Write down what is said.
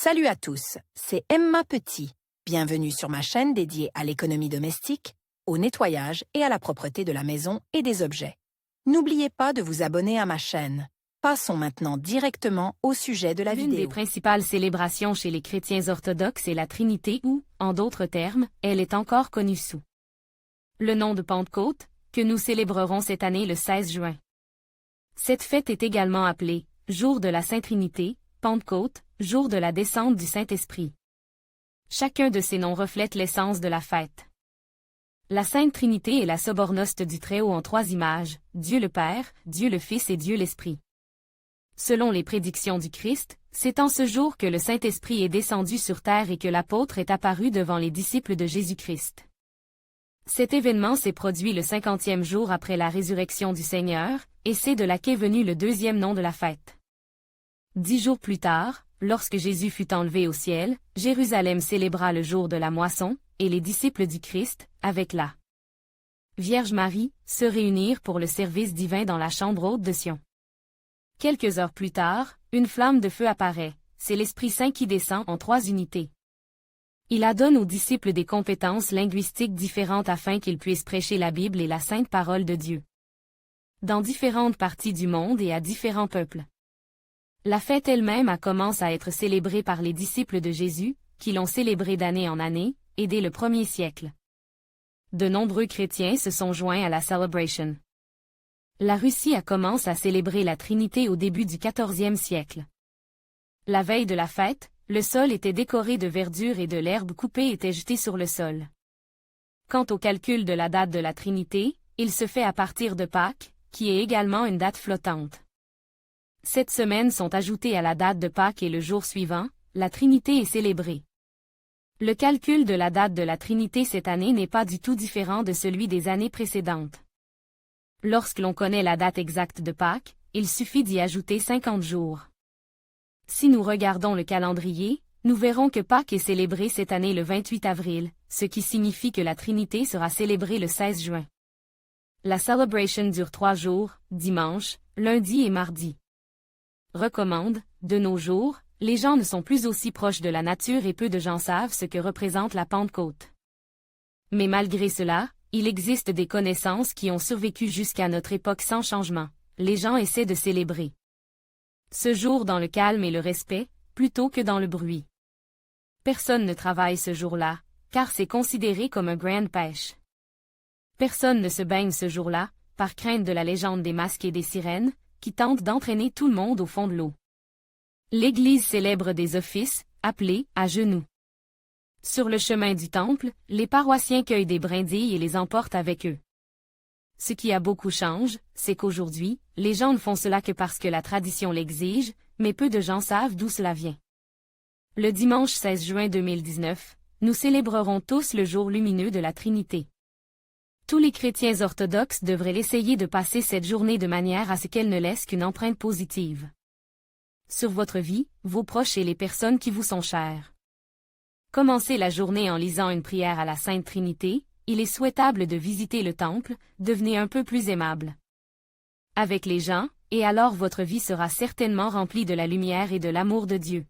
Salut à tous, c'est Emma Petit. Bienvenue sur ma chaîne dédiée à l'économie domestique, au nettoyage et à la propreté de la maison et des objets. N'oubliez pas de vous abonner à ma chaîne. Passons maintenant directement au sujet de la L'une vidéo. des principales célébrations chez les chrétiens orthodoxes est la Trinité ou, en d'autres termes, elle est encore connue sous le nom de Pentecôte, que nous célébrerons cette année le 16 juin. Cette fête est également appelée Jour de la Sainte Trinité, Pentecôte, Jour de la descente du Saint-Esprit. Chacun de ces noms reflète l'essence de la fête. La Sainte Trinité est la sobornoste du Très-Haut en trois images, Dieu le Père, Dieu le Fils et Dieu l'Esprit. Selon les prédictions du Christ, c'est en ce jour que le Saint-Esprit est descendu sur terre et que l'apôtre est apparu devant les disciples de Jésus-Christ. Cet événement s'est produit le 50e jour après la résurrection du Seigneur, et c'est de là qu'est venu le deuxième nom de la fête. 10 jours plus tard, lorsque Jésus fut enlevé au ciel, Jérusalem célébra le jour de la moisson, et les disciples du Christ, avec la Vierge Marie, se réunirent pour le service divin dans la chambre haute de Sion. Quelques heures plus tard, une flamme de feu apparaît, c'est l'Esprit Saint qui descend en trois unités. Il adonne aux disciples des compétences linguistiques différentes afin qu'ils puissent prêcher la Bible et la sainte parole de Dieu dans différentes parties du monde et à différents peuples. La fête elle-même commence à être célébrée par les disciples de Jésus, qui l'ont célébrée d'année en année, et dès le 1er siècle. De nombreux chrétiens se sont joints à la celebration. La Russie commence à célébrer la Trinité au début du XIVe siècle. La veille de la fête, le sol était décoré de verdure et de l'herbe coupée était jetée sur le sol. Quant au calcul de la date de la Trinité, il se fait à partir de Pâques, qui est également une date flottante. 7 semaines sont ajoutées à la date de Pâques et le jour suivant, la Trinité est célébrée. Le calcul de la date de la Trinité cette année n'est pas du tout différent de celui des années précédentes. Lorsque l'on connaît la date exacte de Pâques, il suffit d'y ajouter 50 jours. Si nous regardons le calendrier, nous verrons que Pâques est célébré cette année le 28 avril, ce qui signifie que la Trinité sera célébrée le 16 juin. La celebration dure 3 jours, dimanche, lundi et mardi. Recommande, de nos jours, les gens ne sont plus aussi proches de la nature et peu de gens savent ce que représente la Pentecôte. Mais malgré cela, il existe des connaissances qui ont survécu jusqu'à notre époque sans changement. Les gens essaient de célébrer ce jour dans le calme et le respect, plutôt que dans le bruit. Personne ne travaille ce jour-là, car c'est considéré comme un grand pêche. Personne ne se baigne ce jour-là, par crainte de la légende des masques et des sirènes, qui tentent d'entraîner tout le monde au fond de l'eau. L'Église célèbre des offices, appelés à genoux. Sur le chemin du temple, les paroissiens cueillent des brindilles et les emportent avec eux. Ce qui a beaucoup changé, c'est qu'aujourd'hui, les gens ne font cela que parce que la tradition l'exige, mais peu de gens savent d'où cela vient. Le dimanche 16 juin 2019, nous célébrerons tous le jour lumineux de la Trinité. Tous les chrétiens orthodoxes devraient essayer de passer cette journée de manière à ce qu'elle ne laisse qu'une empreinte positive sur votre vie, vos proches et les personnes qui vous sont chères. Commencez la journée en lisant une prière à la Sainte Trinité. Il est souhaitable de visiter le temple, devenez un peu plus aimable avec les gens, et alors votre vie sera certainement remplie de la lumière et de l'amour de Dieu.